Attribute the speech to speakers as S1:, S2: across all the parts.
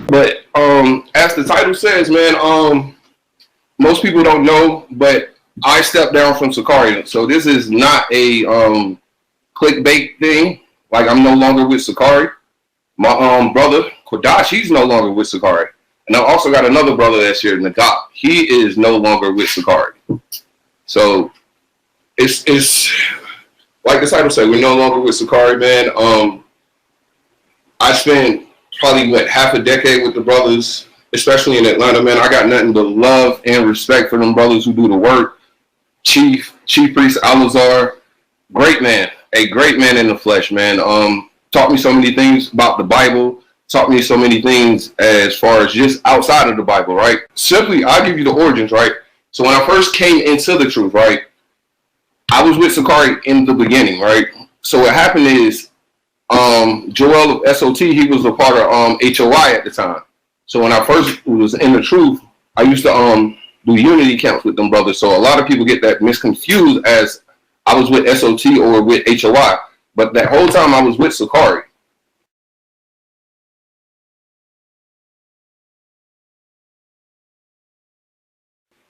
S1: But as the title says, man, most people don't know, but I stepped down from Sakari. So this is not a clickbait thing. Like, I'm no longer with Sakari. My brother Kodash, he's no longer with Sakari. And I also got another brother that's here, Nagap. He is no longer with Sakari. So it's like the title said, we're no longer with Sakari, man. I spent probably half a decade with the brothers, especially in Atlanta, man. I got nothing but love and respect for them brothers who do the work. Chief Priest Alazar, great man, a great man in the flesh, man. Taught me so many things about the Bible, taught me so many things as far as just outside of the Bible, right? Simply, I'll give you the origins, right? So when I first came into the truth, right, I was with Sakari in the beginning, right? So what happened is, Joel of SOT, he was a part of HOI at the time. So when I first was in the truth, I used to do unity camps with them brothers. So a lot of people get that misconfused as I was with SOT or with HOI. But that whole time I was with Sakari.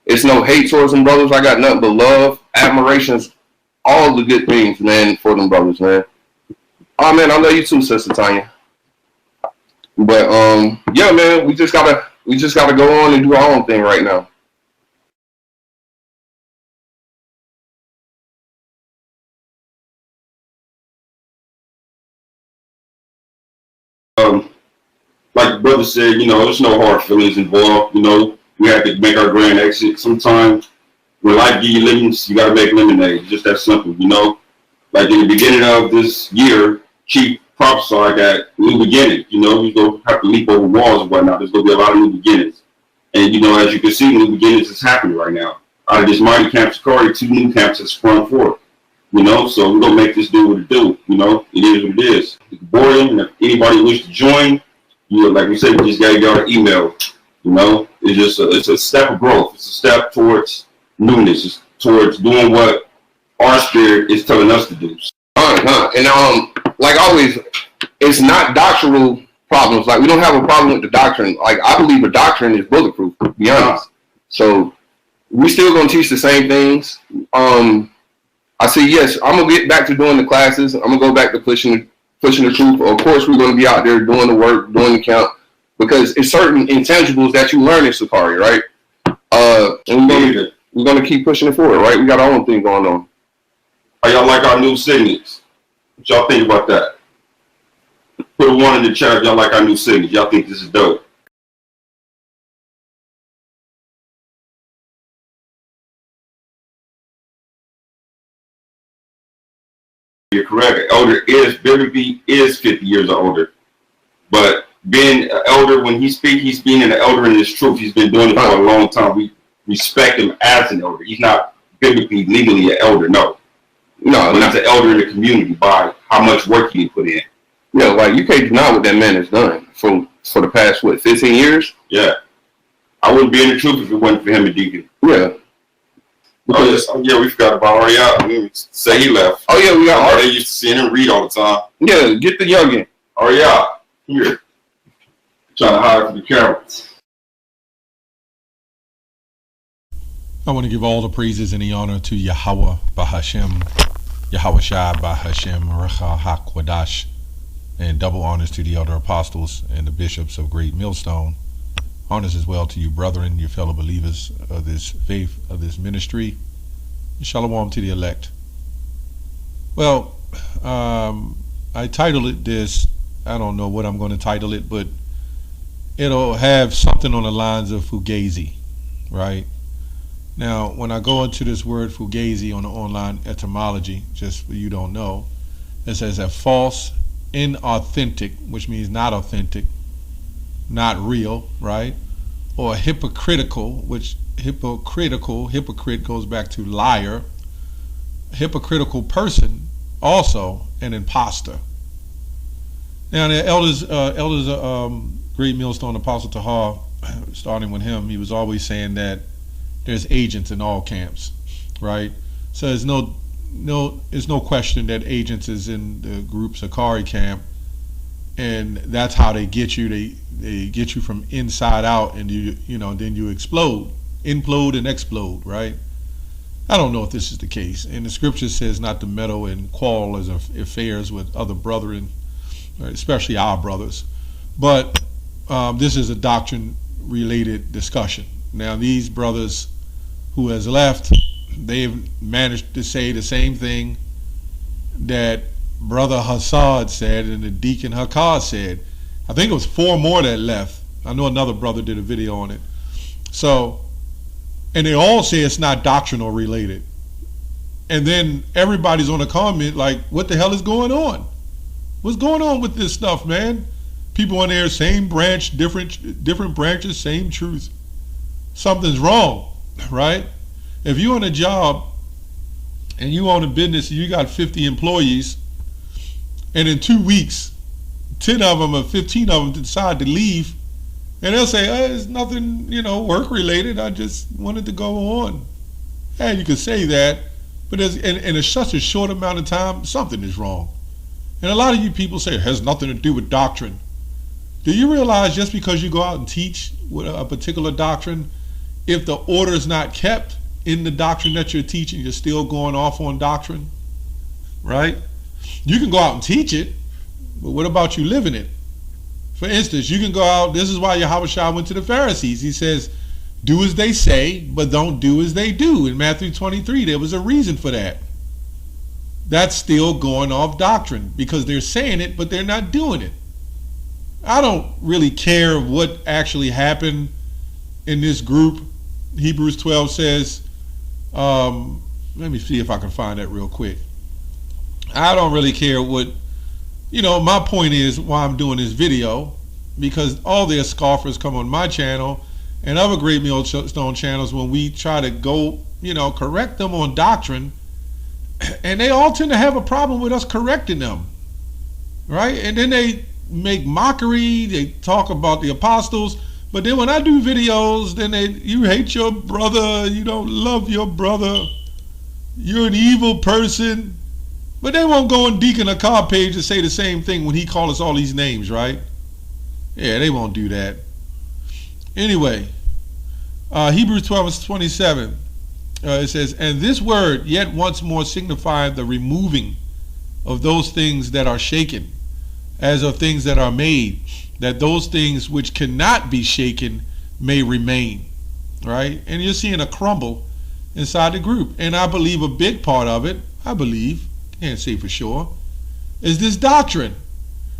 S1: It's no hate towards them brothers. I got nothing but love, admirations, all the good things, man, for them brothers, man. Oh man, I love you too, Sister Tanya. But yeah, man, we just gotta go on and do our own thing right now.
S2: Like the brother said, there's no hard feelings involved. We have to make our grand exit. Sometimes when life gives you lemons, you got to make lemonade. It's just that simple, Like in the beginning of this year, Chief prophesied that new beginning. You're going to have to leap over walls and whatnot. There's going to be a lot of new beginnings. And, as you can see, new beginnings is happening right now. Out of this mighty camp Sakari, 2 new camps have sprung forth. So we're going to make this do what it do. It is what it is. It's boring. And if anybody wishes to join, like we said, we just got to get our email. It's a step of growth. It's a step towards newness. It's towards doing what our spirit is telling us to do.
S1: And like always, it's not doctrinal problems. Like, we don't have a problem with the doctrine. Like, I believe the doctrine is bulletproof, to be honest. So we still gonna teach the same things. I say yes. I'm gonna get back to doing the classes. I'm gonna go back to pushing the truth. Of course, we're gonna be out there doing the work, doing the count, because it's certain intangibles that you learn in Sakari, right? And we're gonna keep pushing it forward, right? We got our own thing going on.
S2: How y'all like our new signets? What y'all think about that? Put a 1 in the chat if y'all like our new signets. Y'all think this is dope? You're correct. Elder biblically is 50 years or older. But being an elder, when he speaks, he's being an elder in his truth. He's been doing it for a long time. We respect him as an elder. He's not biblically, legally an elder, no. No, he's an elder in the community by how much work he put in.
S1: Yeah, like, you can't deny what that man has done for the past, 15 years?
S2: Yeah. I wouldn't be in the truth if it wasn't for him and Deacon.
S1: Yeah.
S2: Yeah, we forgot about Ariel. Say he left.
S1: Oh, yeah, we got
S2: Ariel. They used to see him read all the time.
S1: Yeah, get the youngin.
S2: Ariel, here. Trying to hide from the cameras.
S3: I want to give all the praises and the honor to Yahweh Bahashem, Yahweh Shai Bahashem, Recha HaKwadash, and double honors to the elder apostles and the bishops of Great Millstone. Honors as well to you, brethren, your fellow believers of this faith, of this ministry. Shalom to the elect. Well, I titled it this. I don't know what I'm going to title it, but it'll have something on the lines of Fugazi, right? Now, when I go into this word Fugazi on the online etymology, just for you don't know, it says a false, inauthentic, which means not authentic, not real, right? Or hypocritical, which hypocrite goes back to liar. Hypocritical person, also an imposter. Now the elders, Great Millstone Apostle Tahar, starting with him, he was always saying that there's agents in all camps, right? So there's no no, it's no question that agents is in the group Sakari camp, and that's how they get you. They get you from inside out, and then you explode, implode and explode, right? I don't know if this is the case, and the scripture says not to meddle and quarrel as affairs with other brethren, right? Especially our brothers. But this is a doctrine-related discussion. Now, these brothers who has left, they've managed to say the same thing that Brother Hassad said and the Deacon Hakkad said. I think it was 4 more that left. I know another brother did a video on it. So, and they all say it's not doctrinal related. And then everybody's on the comment like, what the hell is going on? What's going on with this stuff, man? People on there, same branch, different branches, same truth. Something's wrong, right? If you own a job and you own a business and you got 50 employees, and in 2 weeks, 10 of them or 15 of them decide to leave, and they'll say, oh, it's nothing, work related. I just wanted to go on. And you can say that, but in such a short amount of time, something is wrong. And a lot of you people say it has nothing to do with doctrine. Do you realize just because you go out and teach a particular doctrine, if the order is not kept in the doctrine that you're teaching, you're still going off on doctrine, right? You can go out and teach it, but what about you living it? For instance, you can go out, this is why Yahushua went to the Pharisees. He says, do as they say, but don't do as they do. In Matthew 23, there was a reason for that. That's still going off doctrine because they're saying it, but they're not doing it. I don't really care what actually happened in this group. Hebrews 12 says, let me see if I can find that real quick. I don't really care what, my point is why I'm doing this video, because all their scoffers come on my channel and other Great Millstone channels when we try to go, correct them on doctrine, and they all tend to have a problem with us correcting them, right? And then they make mockery, they talk about the apostles, but then when I do videos, then you hate your brother, you don't love your brother, you're an evil person. But they won't go on Deacon Hakkad page and say the same thing when he calls us all these names, right? Yeah, they won't do that. Anyway, Hebrews 12:27, it says, and this word yet once more signified the removing of those things that are shaken, as of things that are made, that those things which cannot be shaken may remain, right? And you're seeing a crumble inside the group. And I believe a big part of it, can't say for sure, is this doctrine.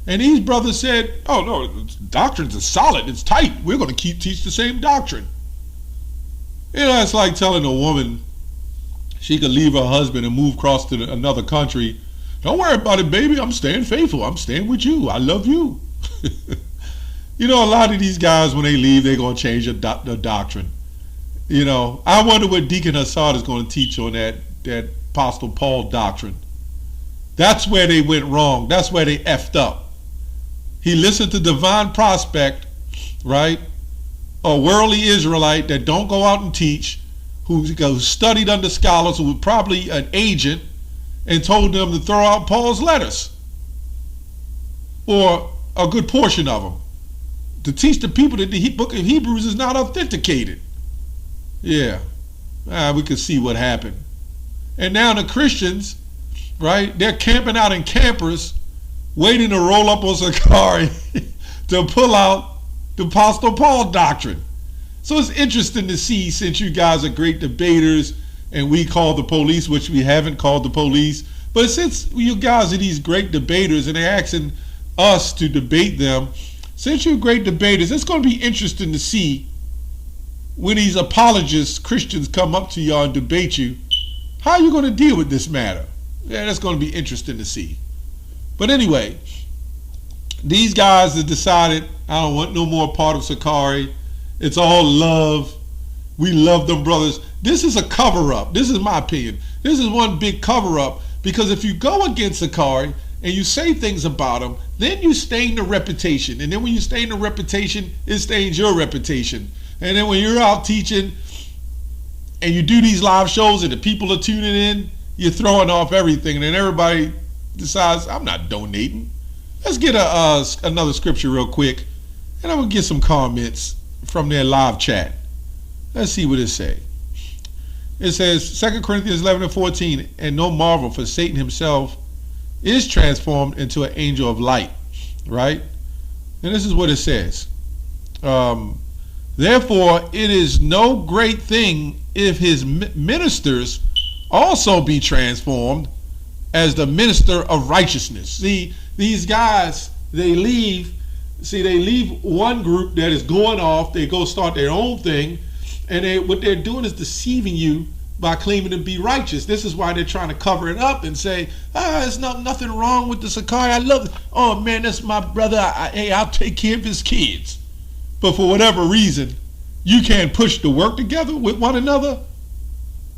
S3: And these brothers said, oh no, doctrines are solid, it's tight, we're going to teach the same doctrine. It's like telling a woman she could leave her husband and move across to another country. Don't worry about it, baby, I'm staying faithful, I'm staying with you, I love you. A lot of these guys, when they leave, they're going to change the doctrine. I wonder what Deacon Hassad is going to teach on that Apostle Paul doctrine. That's where they went wrong. That's where they effed up. He listened to Divine Prospect, right? A worldly Israelite that don't go out and teach, who studied under scholars, who was probably an agent, and told them to throw out Paul's letters, or a good portion of them, to teach the people that the book of Hebrews is not authenticated. Yeah, we could see what happened. And now the Christians, right, they're camping out in campers, waiting to roll up on Sakari to pull out the Apostle Paul doctrine. So it's interesting to see, since you guys are great debaters and we call the police, which we haven't called the police, but since you guys are these great debaters and they're asking us to debate them, since you're great debaters, it's going to be interesting to see when these apologists, Christians, come up to y'all and debate you, how are you going to deal with this matter? Yeah, that's going to be interesting to see. But anyway, these guys have decided, I don't want no more part of Sakari. It's all love. We love them brothers. This is a cover-up. This is my opinion. This is one big cover-up, because if you go against Sakari and you say things about them, then you stain the reputation. And then when you stain the reputation, it stains your reputation. And then when you're out teaching and you do these live shows and the people are tuning in, you're throwing off everything, and then everybody decides, I'm not donating. Let's get another scripture real quick, and I'm going to get some comments from their live chat. Let's see what it says. It says, 2 Corinthians 11:14, and no marvel, for Satan himself is transformed into an angel of light, right? And this is what it says. Therefore, it is no great thing if his ministers also be transformed as the minister of righteousness. See, these guys, they leave one group that is going off, they go start their own thing, and what they're doing is deceiving you by claiming to be righteous. This is why they're trying to cover it up and say, there's nothing wrong with the Sakari. I love it. Oh man, that's my brother. I'll take care of his kids. But for whatever reason, you can't push the work together with one another.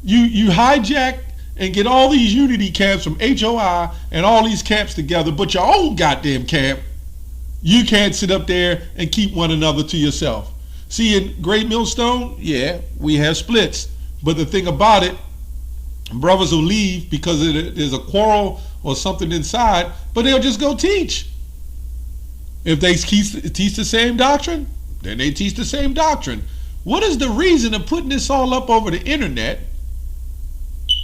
S3: You hijack and get all these unity camps from HOI and all these camps together, but your own goddamn camp, you can't sit up there and keep one another to yourself. See, in Great Millstone, yeah, we have splits. But the thing about it, brothers will leave because there's a quarrel or something inside, but they'll just go teach. If they teach the same doctrine, then they teach the same doctrine. What is the reason of putting this all up over the internet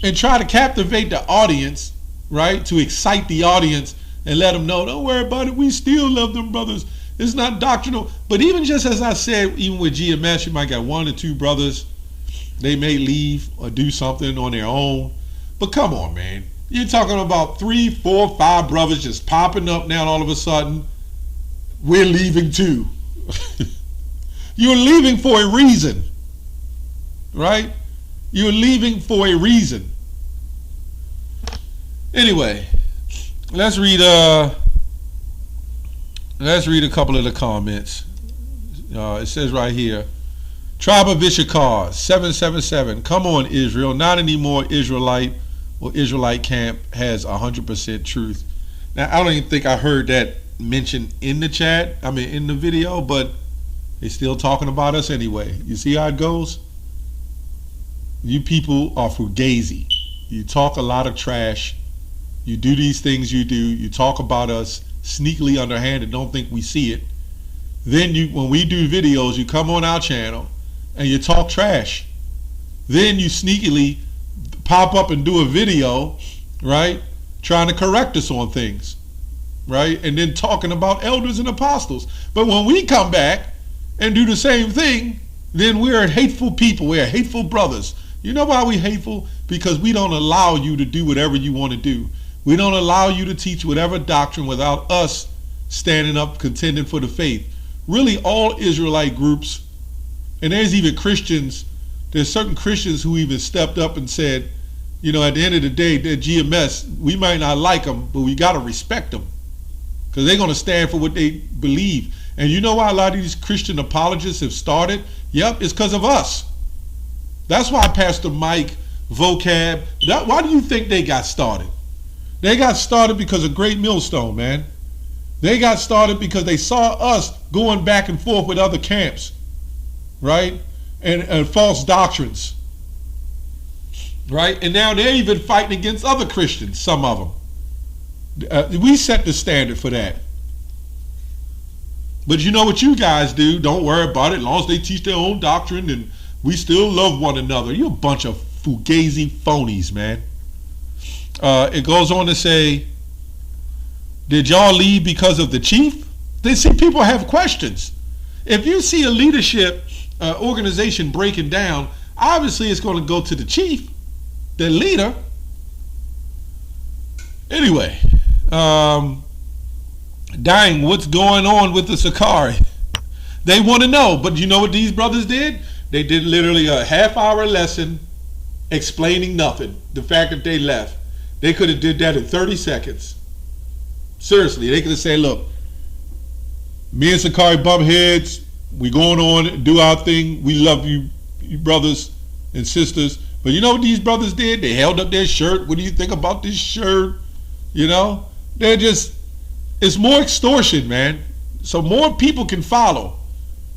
S3: and try to captivate the audience, right? To excite the audience and let them know, don't worry about it, we still love them brothers. It's not doctrinal. But even just as I said, even with GMS, you might got one or two brothers, they may leave or do something on their own. But come on, man. You're talking about 3, 4, 5 brothers just popping up now all of a sudden. We're leaving too. You're leaving for a reason. Right? You're leaving for a reason. Anyway, let's read a couple of the comments. It says right here, Tribe of Issachar 777. Come on, Israel. Not anymore. Israelite or Israelite camp has 100% truth. Now, I don't even think I heard that mentioned in the chat. I mean, in the video, but they're still talking about us anyway. You see how it goes? You people are fugazi. You talk a lot of trash. You do these things you do. You talk about us sneakily underhand and don't think we see it. Then when we do videos, you come on our channel and you talk trash. Then you sneakily pop up and do a video, right? Trying to correct us on things, right? And then talking about elders and apostles. But when we come back and do the same thing, then we're hateful people. We're hateful brothers. You know why we're hateful? Because we don't allow you to do whatever you want to do. We don't allow you to teach whatever doctrine without us standing up contending for the faith. Really, all Israelite groups, and there's even Christians, there's certain Christians who even stepped up and said, you know, at the end of the day, they're GMS. We might not like them, but we got to respect them because they're going to stand for what they believe. And you know why a lot of these Christian apologists have started? Yep, it's because of us. That's why Pastor Mike, Vocab, why do you think they got started? They got started because of Great Millstone, man. They got started because they saw us going back and forth with other camps, right? And false doctrines, right? And now they're even fighting against other Christians, some of them. We set the standard for that. But you know what you guys do? Don't worry about it. As long as they teach their own doctrine and we still love one another. You're a bunch of fugazi phonies, man. It goes on to say, did y'all leave because of the chief? They see people have questions. If you see a leadership organization breaking down, obviously it's going to go to the chief, the leader. Anyway, dang, what's going on with the Sakari? They want to know, but you know what these brothers did? They did literally a half-hour lesson explaining nothing. The fact that they left. They could have did that in 30 seconds. Seriously, they could have said, look, me and Sakari bump heads. We going on, do our thing. We love you, you brothers and sisters. But you know what these brothers did? They held up their shirt. What do you think about this shirt? You know, they're just, it's more extortion, man. So more people can follow.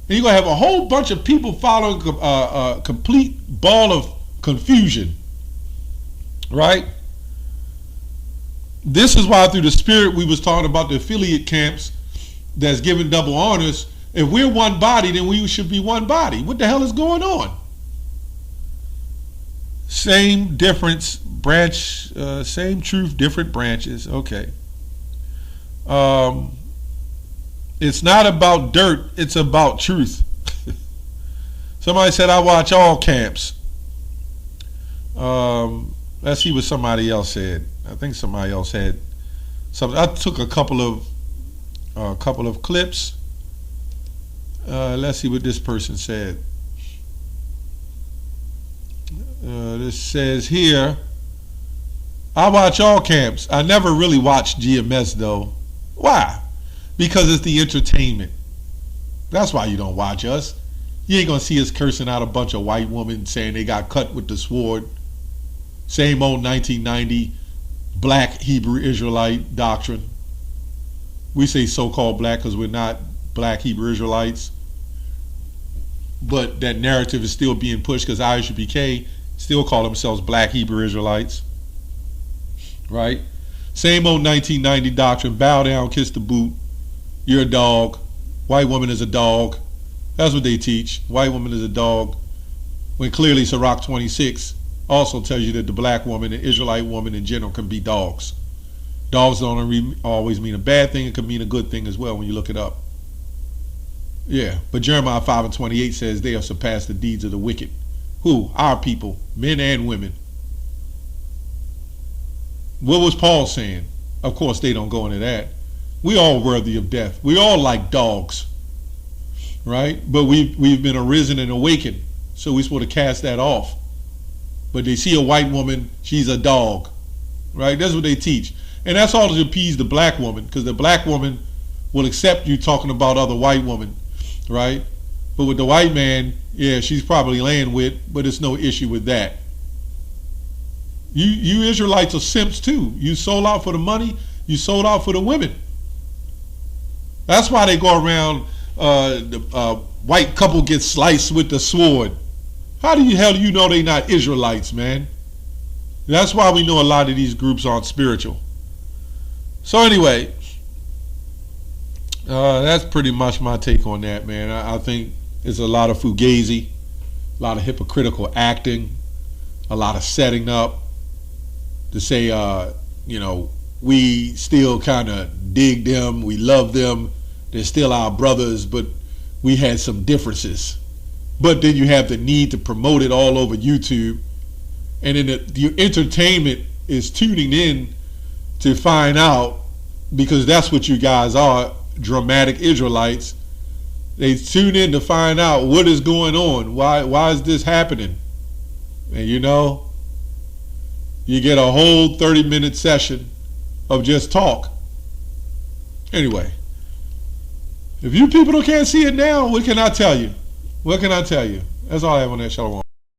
S3: And you're going to have a whole bunch of people following a complete ball of confusion. Right? This is why through the spirit we was talking about the affiliate camps that's giving double honors. If we're one body, then we should be one body. What the hell is going on? Same difference, branch, same truth, different branches. Okay. It's not about dirt, it's about truth. Somebody said I watch all camps. Let's see what somebody else said. I think somebody else had something. I took a couple of clips. Let's see what this person said. This says here, I watch all camps. I never really watched GMS though. Why? Because it's the entertainment. That's why you don't watch us. You ain't gonna see us cursing out a bunch of white women saying they got cut with the sword. Same old 1990 black Hebrew Israelite doctrine. We say so-called black because we're not black Hebrew Israelites. But that narrative is still being pushed because ISUPK still call themselves black Hebrew Israelites. Right? Same old 1990 doctrine. Bow down, kiss the boot. You're a dog. White woman is a dog. That's what they teach. White woman is a dog. When clearly Sirach 26 also tells you that the black woman and Israelite woman in general can be dogs. Dogs don't always mean a bad thing. It can mean a good thing as well when you look it up. Yeah, but Jeremiah 5:28 says they have surpassed the deeds of the wicked. Who? Our people, men and women. What was Paul saying? Of course, they don't go into that. We all worthy of death. We all like dogs, right? But we've been arisen and awakened, so we're supposed to cast that off. But they see a white woman, she's a dog, right? That's what they teach. And that's all to appease the black woman, because the black woman will accept you talking about other white women, right? But with the white man, yeah, she's probably laying with, but it's no issue with that. You Israelites are simps too. You sold out for the money, you sold out for the women. That's why they go around, the white couple gets sliced with the sword. How the hell do you know they not Israelites, man? That's why we know a lot of these groups aren't spiritual. So anyway, that's pretty much my take on that, man. I think it's a lot of Fugazi, a lot of hypocritical acting, a lot of setting up to say, we still kind of dig them, we love them, they're still our brothers, but we had some differences. But then you have the need to promote it all over YouTube, and then the entertainment is tuning in to find out, because that's what you guys are, dramatic Israelites. They tune in to find out what is going on. Why is this happening? And you get a whole 30-minute session of just talk. Anyway, if you people can't see it now, what can I tell you? What can I tell you? That's all I have on that. Shalom.